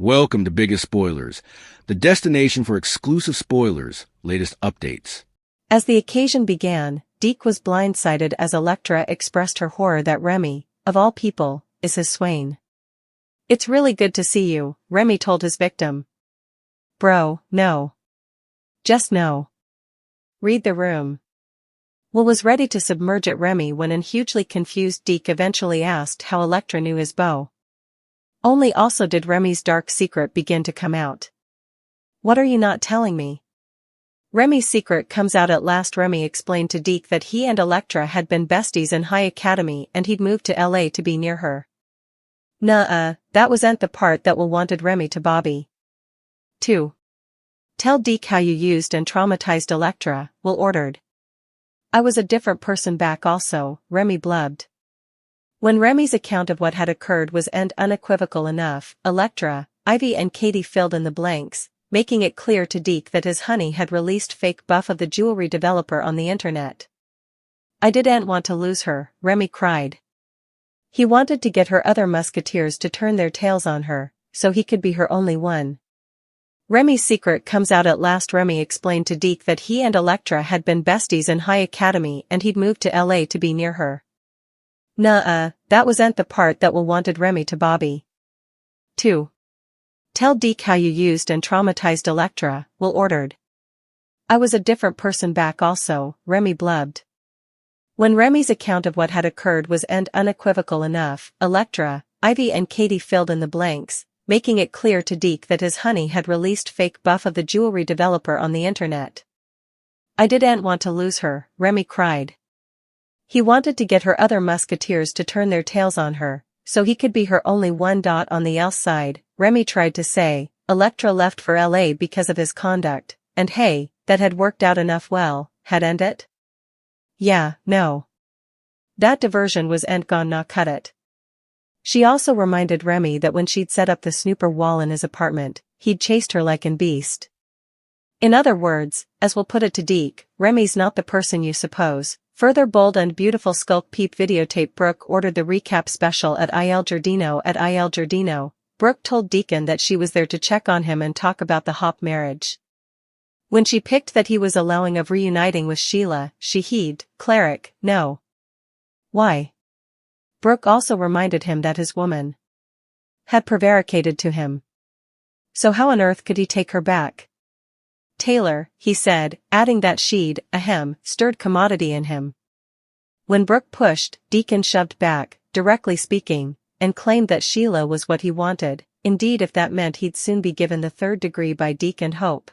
Welcome to Biggest Spoilars, the destination for exclusive spoilers, latest updates. As the occasion began, Deke was blindsided as Elektra expressed her horror that Remy, of all people, is his swain. "It's really good to see you," Remy told his victim. "Bro, no. Just no. Read the room." Will was ready to submerge at Remy when an hugely confused Deke eventually asked how Elektra knew his beau. Only also did Remy's dark secret begin to come out. "What are you not telling me?" Remy's secret comes out at last. Remy explained to Deke that he and Elektra had been besties in high academy and he'd moved to LA to be near her. Nuh-uh, that wasn't the part that Will wanted Remy to Bobby. 2. Tell Deke how you used and traumatized Elektra, Will ordered. "I was a different person back also," Remy blubbed. When Remy's account of what had occurred was unequivocal enough, Elektra, Ivy and Katie filled in the blanks, making it clear to Deke that his honey had released fake buff of the jewelry developer on the internet. "I didn't want to lose her," Remy cried. He wanted to get her other musketeers to turn their tails on her, so he could be her only one. Remy's secret comes out at last. Remy explained to Deke that he and Elektra had been besties in high academy and he'd moved to LA to be near her. Nuh-uh, that wasn't the part that Will wanted Remy to Bobby. 2. Tell Deke how you used and traumatized Elektra, Will ordered. "I was a different person back also," Remy blubbed. When Remy's account of what had occurred was unequivocal enough, Elektra, Ivy and Katie filled in the blanks, making it clear to Deke that his honey had released fake buff of the jewelry developer on the internet. "I didn't want to lose her," Remy cried. He wanted to get her other musketeers to turn their tails on her, so he could be her only one. On the else side, Remy tried to say, Elektra left for LA because of his conduct, and hey, that had worked out enough. Well, hadn't it? Yeah, no. That diversion was gone not cut it. She also reminded Remy that when she'd set up the snooper wall in his apartment, he'd chased her like an beast. In other words, as we'll put it to Deke, Remy's not the person you suppose. Further Bold and Beautiful Skulk Peep videotape. Brooke ordered the recap special at Il Giardino. Brooke told Deacon that she was there to check on him and talk about the Hop marriage. When she picked that he was allowing of reuniting with Sheila, she heaved, "Cleric, no." Why? Brooke also reminded him that his woman had prevaricated to him. So how on earth could he take her back? Taylor, he said, adding that she'd, stirred commodity in him. When Brooke pushed, Deacon shoved back, directly speaking, and claimed that Sheila was what he wanted, indeed if that meant he'd soon be given the third degree by Deke and Hope.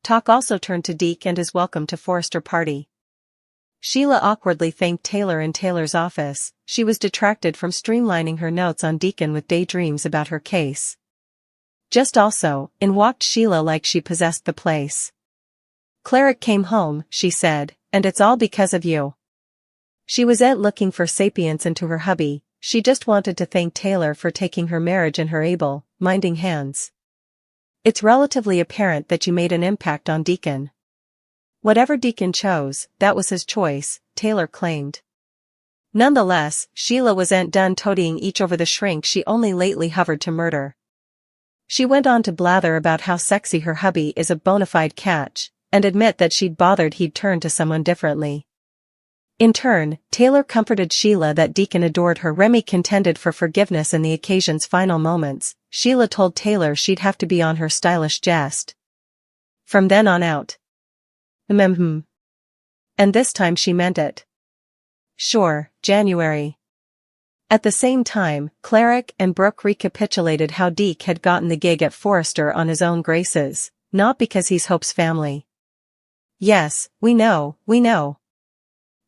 Talk also turned to Deke and his welcome to Forrester party. Sheila awkwardly thanked Taylor in Taylor's office. She was detracted from streamlining her notes on Deacon with daydreams about her case. Just also, in walked Sheila like she possessed the place. "Cleric came home," she said, "and it's all because of you." She wasn't looking for sapience into her hubby, she just wanted to thank Taylor for taking her marriage in her able-minding hands. "It's relatively apparent that you made an impact on Deacon." Whatever Deacon chose, that was his choice, Taylor claimed. Nonetheless, Sheila wasn't done toadying each over the shrink she only lately hovered to murder. She went on to blather about how sexy her hubby is a bona fide catch, and admit that she'd bothered he'd turned to someone differently. In turn, Taylor comforted Sheila that Deacon adored her. Remy contended for forgiveness in the occasion's final moments. Sheila told Taylor she'd have to be on her stylish jest from then on out. And this time she meant it. Sure, January. At the same time, Cleric and Brooke recapitulated how Deke had gotten the gig at Forrester on his own graces, not because he's Hope's family. Yes, we know.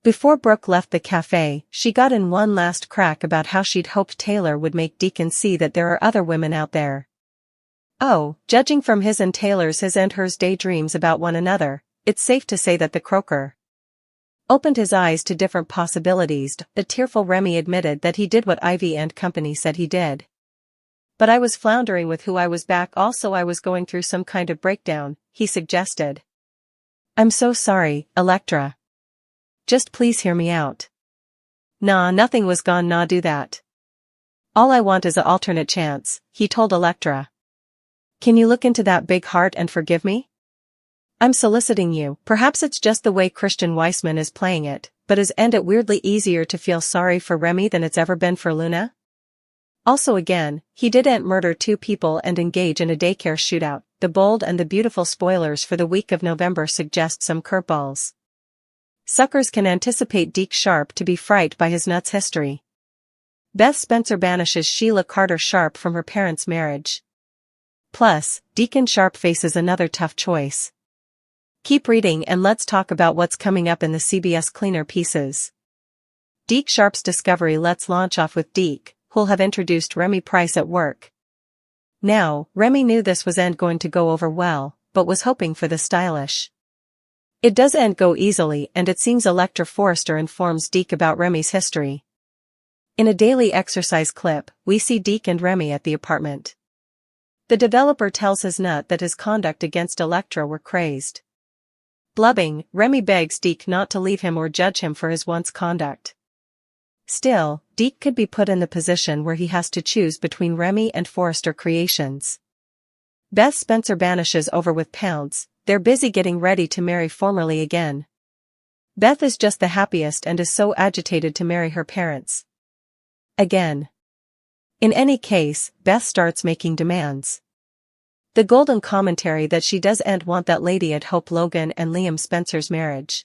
Before Brooke left the cafe, she got in one last crack about how she'd hoped Taylor would make Deacon see that there are other women out there. Oh, judging from his and Taylor's his and hers daydreams about one another, it's safe to say that the croaker opened his eyes to different possibilities. The tearful Remy admitted that he did what Ivy and company said he did. "But I was floundering with who I was back also I was going through some kind of breakdown," he suggested. "I'm so sorry, Elektra. Just please hear me out." "Nah, nothing was gone, nah do that. All I want is a alternate chance," he told Elektra. Can you look into that big heart and forgive me? I'm soliciting you. Perhaps it's just the way Christian Weissman is playing it, but isn't it weirdly easier to feel sorry for Remy than it's ever been for Luna? Also again, he didn't murder 2 people and engage in a daycare shootout. The bold and the beautiful spoilers for the week of November suggest some curveballs. Suckers can anticipate Deke Sharp to be frightened by his nuts history. Beth Spencer banishes Sheila Carter Sharp from her parents' marriage. Plus, Deacon Sharp faces another tough choice. Keep reading and let's talk about what's coming up in the CBS Cleaner pieces. Deke Sharp's discovery. Let's launch off with Deke, who'll have introduced Remy Price at work. Now, Remy knew this wasn't going to go over well, but was hoping for the stylish. It doesn't go easily, and it seems Electra Forrester informs Deke about Remy's history. In a daily exercise clip, we see Deke and Remy at the apartment. The developer tells his nut that his conduct against Electra were crazed. Blubbing, Remy begs Deke not to leave him or judge him for his once conduct. Still, Deke could be put in the position where he has to choose between Remy and Forrester Creations. Beth Spencer banishes over with Pounds. They're busy getting ready to marry formally again. Beth is just the happiest and is so agitated to marry her parents again. In any case, Beth starts making demands. The golden commentary that she doesn't want that lady at Hope Logan and Liam Spencer's marriage.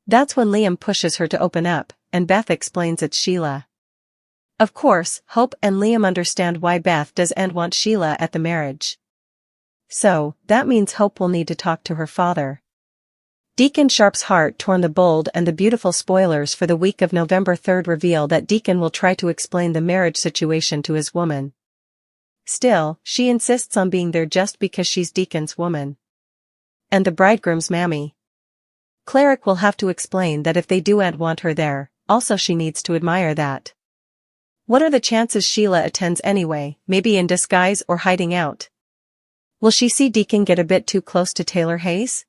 That's when Liam pushes her to open up, and Beth explains it's Sheila. Of course, Hope and Liam understand why Beth doesn't want Sheila at the marriage. So, that means Hope will need to talk to her father. Deacon Sharp's heart torn. The bold and the beautiful spoilers for the week of November 3rd reveal that Deacon will try to explain the marriage situation to his woman. Still, she insists on being there just because she's Deacon's woman. And the bridegroom's mammy. Cleric will have to explain that if they don't want her there, also she needs to admire that. What are the chances Sheila attends anyway, maybe in disguise or hiding out? Will she see Deacon get a bit too close to Taylor Hayes?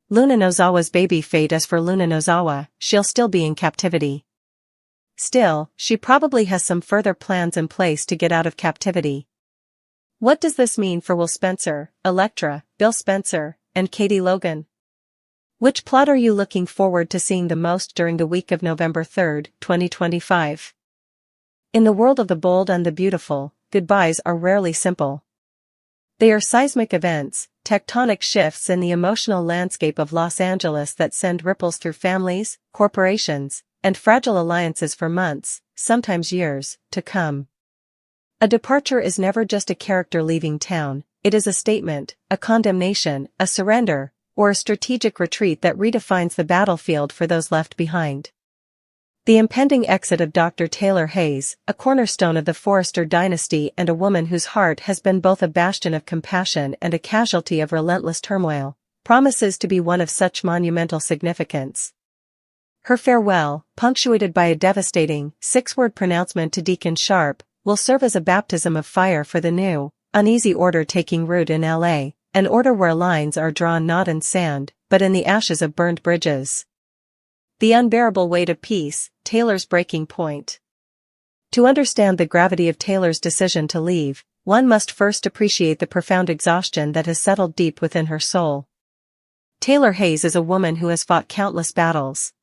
Luna Nozawa's baby fate. As for Luna Nozawa, she'll still be in captivity. Still, she probably has some further plans in place to get out of captivity. What does this mean for Will Spencer, Electra, Bill Spencer, and Katie Logan? Which plot are you looking forward to seeing the most during the week of November 3rd, 2025? In the world of the bold and the beautiful, goodbyes are rarely simple. They are seismic events, tectonic shifts in the emotional landscape of Los Angeles that send ripples through families, corporations, and fragile alliances for months, sometimes years, to come. A departure is never just a character leaving town, it is a statement, a condemnation, a surrender, or a strategic retreat that redefines the battlefield for those left behind. The impending exit of Dr. Taylor Hayes, a cornerstone of the Forrester dynasty and a woman whose heart has been both a bastion of compassion and a casualty of relentless turmoil, promises to be one of such monumental significance. Her farewell, punctuated by a devastating, 6-word pronouncement to Deacon Sharp, will serve as a baptism of fire for the new, uneasy order taking root in L.A., an order where lines are drawn not in sand, but in the ashes of burned bridges. The unbearable weight of peace, Taylor's breaking point. To understand the gravity of Taylor's decision to leave, one must first appreciate the profound exhaustion that has settled deep within her soul. Taylor Hayes is a woman who has fought countless battles.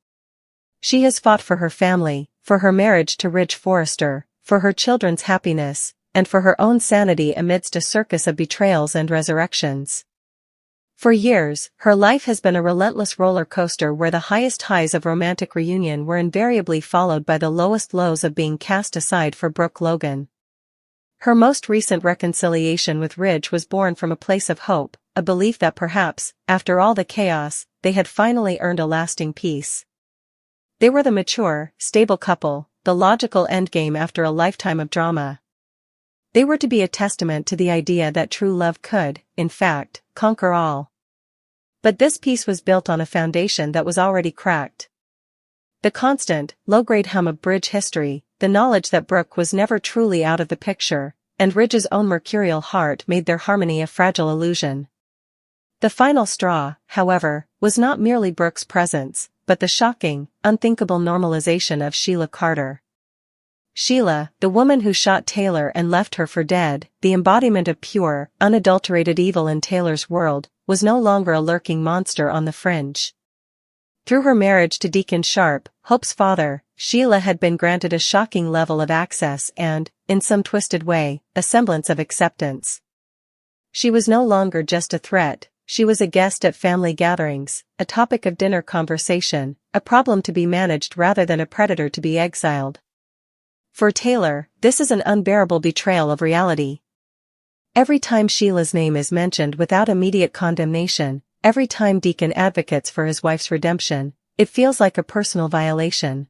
She has fought for her family, for her marriage to Ridge Forrester, for her children's happiness, and for her own sanity amidst a circus of betrayals and resurrections. For years, her life has been a relentless roller coaster where the highest highs of romantic reunion were invariably followed by the lowest lows of being cast aside for Brooke Logan. Her most recent reconciliation with Ridge was born from a place of hope, a belief that perhaps, after all the chaos, they had finally earned a lasting peace. They were the mature, stable couple, the logical endgame after a lifetime of drama. They were to be a testament to the idea that true love could, in fact, conquer all. But this peace was built on a foundation that was already cracked. The constant, low-grade hum of bridge history, the knowledge that Brooke was never truly out of the picture, and Ridge's own mercurial heart made their harmony a fragile illusion. The final straw, however, was not merely Brooke's presence, but the shocking, unthinkable normalization of Sheila Carter. Sheila, the woman who shot Taylor and left her for dead, the embodiment of pure, unadulterated evil in Taylor's world, was no longer a lurking monster on the fringe. Through her marriage to Deacon Sharp, Hope's father, Sheila had been granted a shocking level of access and, in some twisted way, a semblance of acceptance. She was no longer just a threat, she was a guest at family gatherings, a topic of dinner conversation, a problem to be managed rather than a predator to be exiled. For Taylor, this is an unbearable betrayal of reality. Every time Sheila's name is mentioned without immediate condemnation, every time Deacon advocates for his wife's redemption, it feels like a personal violation.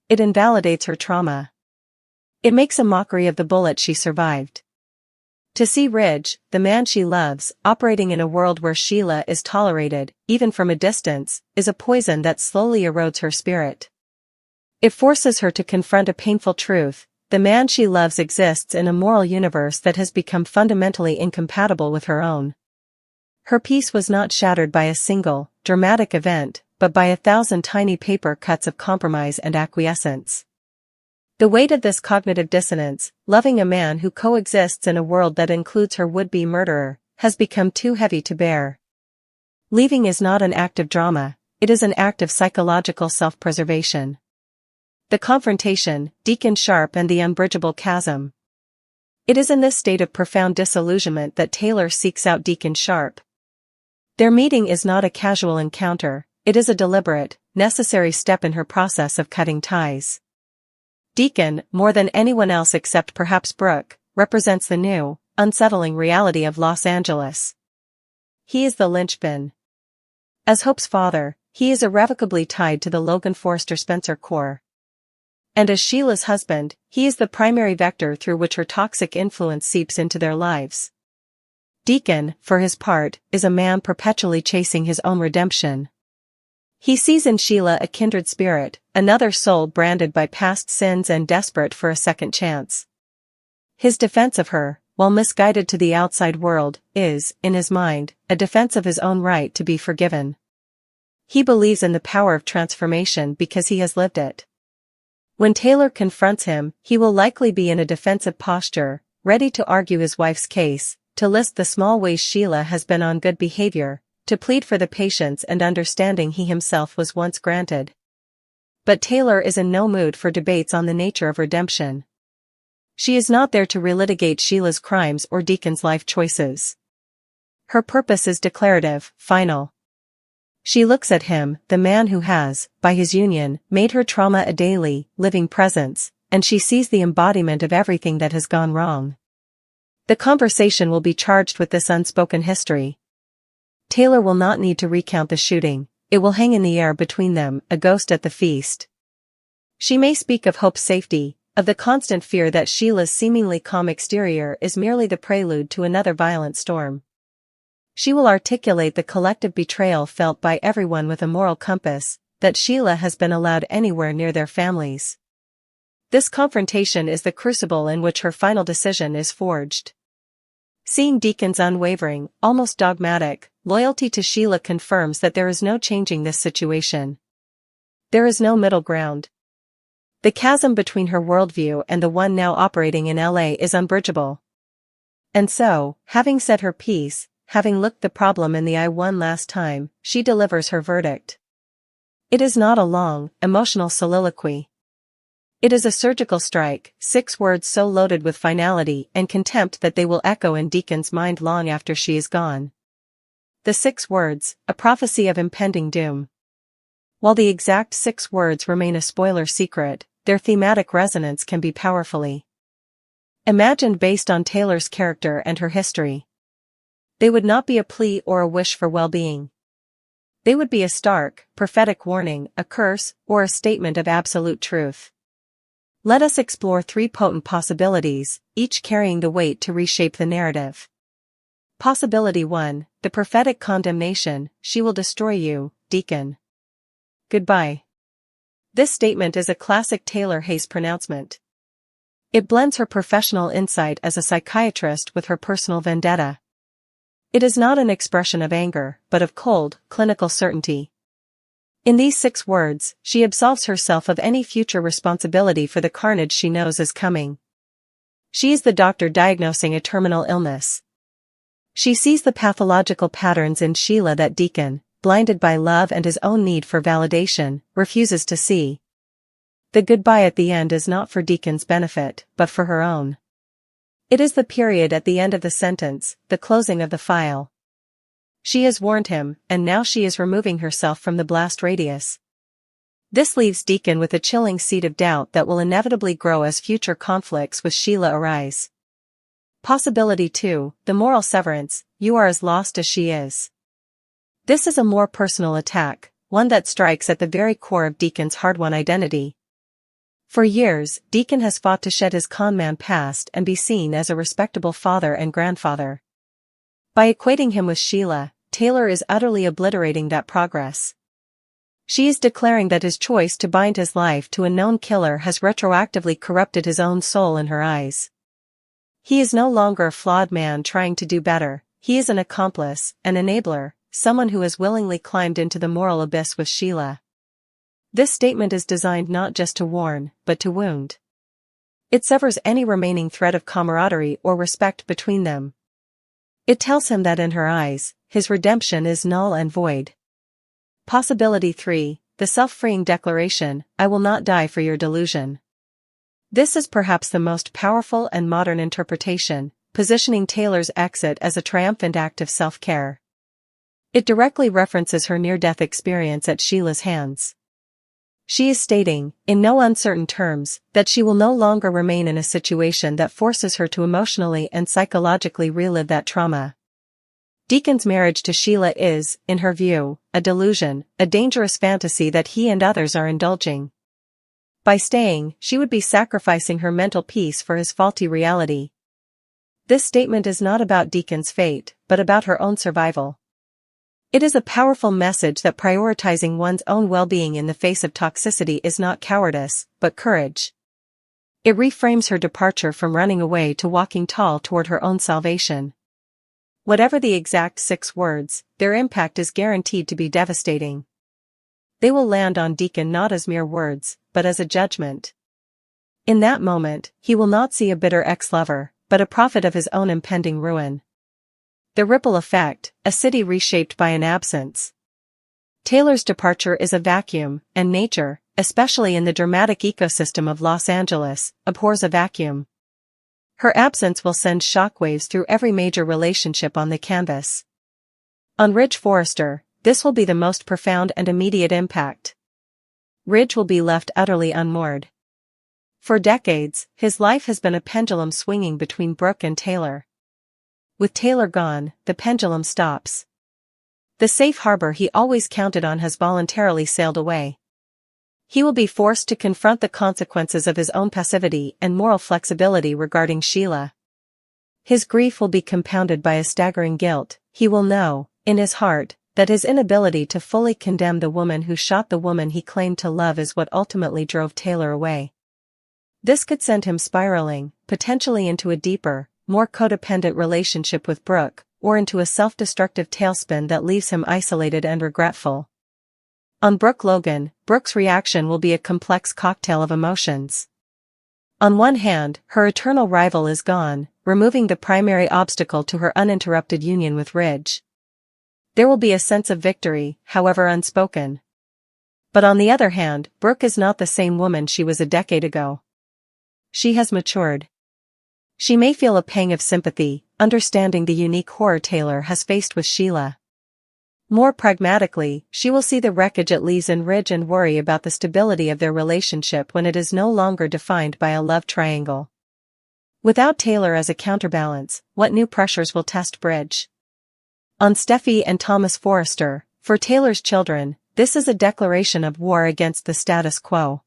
It invalidates her trauma. It makes a mockery of the bullet she survived. To see Ridge, the man she loves, operating in a world where Sheila is tolerated, even from a distance, is a poison that slowly erodes her spirit. It forces her to confront a painful truth: the man she loves exists in a moral universe that has become fundamentally incompatible with her own. Her peace was not shattered by a single, dramatic event, but by 1,000 tiny paper cuts of compromise and acquiescence. The weight of this cognitive dissonance, loving a man who coexists in a world that includes her would-be murderer, has become too heavy to bear. Leaving is not an act of drama, it is an act of psychological self-preservation. The confrontation, Deacon Sharp and the unbridgeable chasm. It is in this state of profound disillusionment that Taylor seeks out Deacon Sharp. Their meeting is not a casual encounter, it is a deliberate, necessary step in her process of cutting ties. Deacon, more than anyone else except perhaps Brooke, represents the new, unsettling reality of Los Angeles. He is the linchpin. As Hope's father, he is irrevocably tied to the Logan Forster Spencer core. And as Sheila's husband, he is the primary vector through which her toxic influence seeps into their lives. Deacon, for his part, is a man perpetually chasing his own redemption. He sees in Sheila a kindred spirit, another soul branded by past sins and desperate for a second chance. His defense of her, while misguided to the outside world, is, in his mind, a defense of his own right to be forgiven. He believes in the power of transformation because he has lived it. When Taylor confronts him, he will likely be in a defensive posture, ready to argue his wife's case, to list the small ways Sheila has been on good behavior, to plead for the patience and understanding he himself was once granted. But Taylor is in no mood for debates on the nature of redemption. She is not there to relitigate Sheila's crimes or Deacon's life choices. Her purpose is declarative, final. She looks at him, the man who has, by his union, made her trauma a daily, living presence, and she sees the embodiment of everything that has gone wrong. The conversation will be charged with this unspoken history. Taylor will not need to recount the shooting, it will hang in the air between them, a ghost at the feast. She may speak of Hope's safety, of the constant fear that Sheila's seemingly calm exterior is merely the prelude to another violent storm. She will articulate the collective betrayal felt by everyone with a moral compass, that Sheila has been allowed anywhere near their families. This confrontation is the crucible in which her final decision is forged. Seeing Deacon's unwavering, almost dogmatic, loyalty to Sheila confirms that there is no changing this situation. There is no middle ground. The chasm between her worldview and the one now operating in LA is unbridgeable. And so, having said her piece, having looked the problem in the eye one last time, she delivers her verdict. It is not a long, emotional soliloquy. It is a surgical strike, 6 words so loaded with finality and contempt that they will echo in Deacon's mind long after she is gone. The 6 words, a prophecy of impending doom. While the exact 6 words remain a spoiler secret, their thematic resonance can be powerfully imagined based on Taylor's character and her history. They would not be a plea or a wish for well-being. They would be a stark, prophetic warning, a curse, or a statement of absolute truth. Let us explore 3 potent possibilities, each carrying the weight to reshape the narrative. Possibility 1, the prophetic condemnation: she will destroy you, Deacon. Goodbye. This statement is a classic Taylor Hayes pronouncement. It blends her professional insight as a psychiatrist with her personal vendetta. It is not an expression of anger, but of cold, clinical certainty. In these 6 words, she absolves herself of any future responsibility for the carnage she knows is coming. She is the doctor diagnosing a terminal illness. She sees the pathological patterns in Sheila that Deacon, blinded by love and his own need for validation, refuses to see. The goodbye at the end is not for Deacon's benefit, but for her own. It is the period at the end of the sentence, the closing of the file. She has warned him, and now she is removing herself from the blast radius. This leaves Deacon with a chilling seed of doubt that will inevitably grow as future conflicts with Sheila arise. Possibility 2, the moral severance, you are as lost as she is. This is a more personal attack, one that strikes at the very core of Deacon's hard-won identity. For years, Deacon has fought to shed his conman past and be seen as a respectable father and grandfather. By equating him with Sheila, Taylor is utterly obliterating that progress. She is declaring that his choice to bind his life to a known killer has retroactively corrupted his own soul in her eyes. He is no longer a flawed man trying to do better, he is an accomplice, an enabler, someone who has willingly climbed into the moral abyss with Sheila. This statement is designed not just to warn, but to wound. It severs any remaining thread of camaraderie or respect between them. It tells him that in her eyes, his redemption is null and void. Possibility 3, the self-freeing declaration, I will not die for your delusion. This is perhaps the most powerful and modern interpretation, positioning Taylor's exit as a triumphant act of self-care. It directly references her near-death experience at Sheila's hands. She is stating, in no uncertain terms, that she will no longer remain in a situation that forces her to emotionally and psychologically relive that trauma. Deacon's marriage to Sheila is, in her view, a delusion, a dangerous fantasy that he and others are indulging. By staying, she would be sacrificing her mental peace for his faulty reality. This statement is not about Deacon's fate, but about her own survival. It is a powerful message that prioritizing one's own well-being in the face of toxicity is not cowardice, but courage. It reframes her departure from running away to walking tall toward her own salvation. Whatever the exact 6 words, their impact is guaranteed to be devastating. They will land on Deacon not as mere words, but as a judgment. In that moment, he will not see a bitter ex-lover, but a prophet of his own impending ruin. The ripple effect, a city reshaped by an absence. Taylor's departure is a vacuum, and nature, especially in the dramatic ecosystem of Los Angeles, abhors a vacuum. Her absence will send shockwaves through every major relationship on the canvas. On Ridge Forrester, this will be the most profound and immediate impact. Ridge will be left utterly unmoored. For decades, his life has been a pendulum swinging between Brooke and Taylor. With Taylor gone, the pendulum stops. The safe harbor he always counted on has voluntarily sailed away. He will be forced to confront the consequences of his own passivity and moral flexibility regarding Sheila. His grief will be compounded by a staggering guilt. He will know, in his heart, that his inability to fully condemn the woman who shot the woman he claimed to love is what ultimately drove Taylor away. This could send him spiraling, potentially into a deeper, more codependent relationship with Brooke, or into a self-destructive tailspin that leaves him isolated and regretful. On Brooke Logan, Brooke's reaction will be a complex cocktail of emotions. On one hand, her eternal rival is gone, removing the primary obstacle to her uninterrupted union with Ridge. There will be a sense of victory, however unspoken. But on the other hand, Brooke is not the same woman she was a decade ago. She has matured. She may feel a pang of sympathy, understanding the unique horror Taylor has faced with Sheila. More pragmatically, she will see the wreckage it leaves in Ridge and worry about the stability of their relationship when it is no longer defined by a love triangle. Without Taylor as a counterbalance, what new pressures will test Ridge? On Steffi and Thomas Forrester, for Taylor's children, this is a declaration of war against the status quo.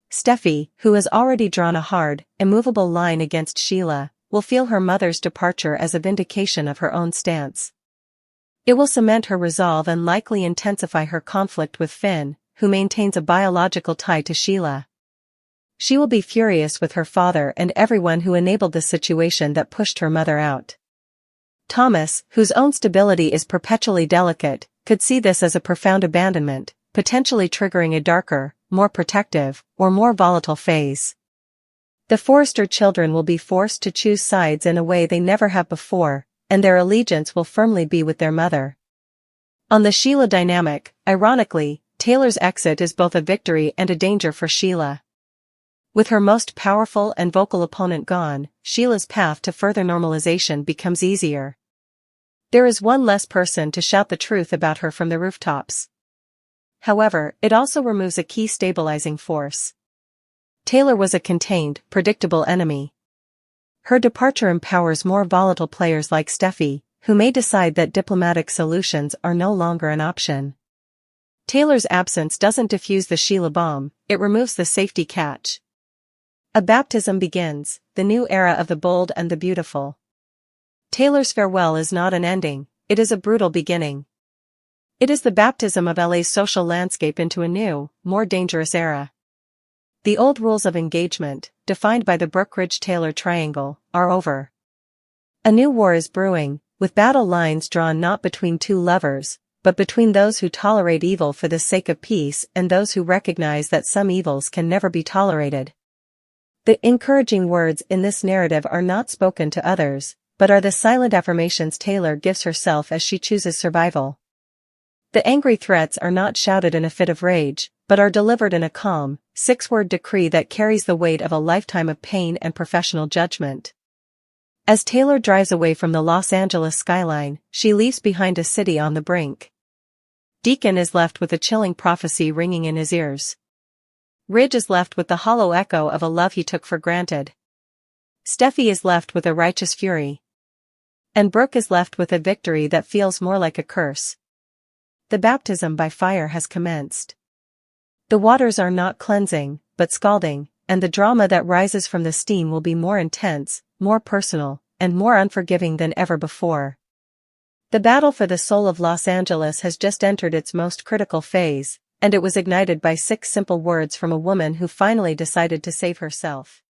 Steffi, who has already drawn a hard, immovable line against Sheila, will feel her mother's departure as a vindication of her own stance. It will cement her resolve and likely intensify her conflict with Finn, who maintains a biological tie to Sheila. She will be furious with her father and everyone who enabled the situation that pushed her mother out. Thomas, whose own stability is perpetually delicate, could see this as a profound abandonment, potentially triggering a darker, more protective, or more volatile phase. The Forrester children will be forced to choose sides in a way they never have before, and their allegiance will firmly be with their mother. On the Sheila dynamic, ironically, Taylor's exit is both a victory and a danger for Sheila. With her most powerful and vocal opponent gone, Sheila's path to further normalization becomes easier. There is one less person to shout the truth about her from the rooftops. However, it also removes a key stabilizing force. Taylor was a contained, predictable enemy. Her departure empowers more volatile players like Steffi, who may decide that diplomatic solutions are no longer an option. Taylor's absence doesn't defuse the Sheila bomb, it removes the safety catch. A baptism begins, the new era of the bold and the beautiful. Taylor's farewell is not an ending, it is a brutal beginning. It is the baptism of LA's social landscape into a new, more dangerous era. The old rules of engagement, defined by the Brookridge-Taylor triangle, are over. A new war is brewing, with battle lines drawn not between two lovers, but between those who tolerate evil for the sake of peace and those who recognize that some evils can never be tolerated. The encouraging words in this narrative are not spoken to others, but are the silent affirmations Taylor gives herself as she chooses survival. The angry threats are not shouted in a fit of rage, but are delivered in a calm, six-word decree that carries the weight of a lifetime of pain and professional judgment. As Taylor drives away from the Los Angeles skyline, she leaves behind a city on the brink. Deacon is left with a chilling prophecy ringing in his ears. Ridge is left with the hollow echo of a love he took for granted. Steffi is left with a righteous fury. And Brooke is left with a victory that feels more like a curse. The baptism by fire has commenced. The waters are not cleansing, but scalding, and the drama that rises from the steam will be more intense, more personal, and more unforgiving than ever before. The battle for the soul of Los Angeles has just entered its most critical phase, and it was ignited by 6 simple words from a woman who finally decided to save herself.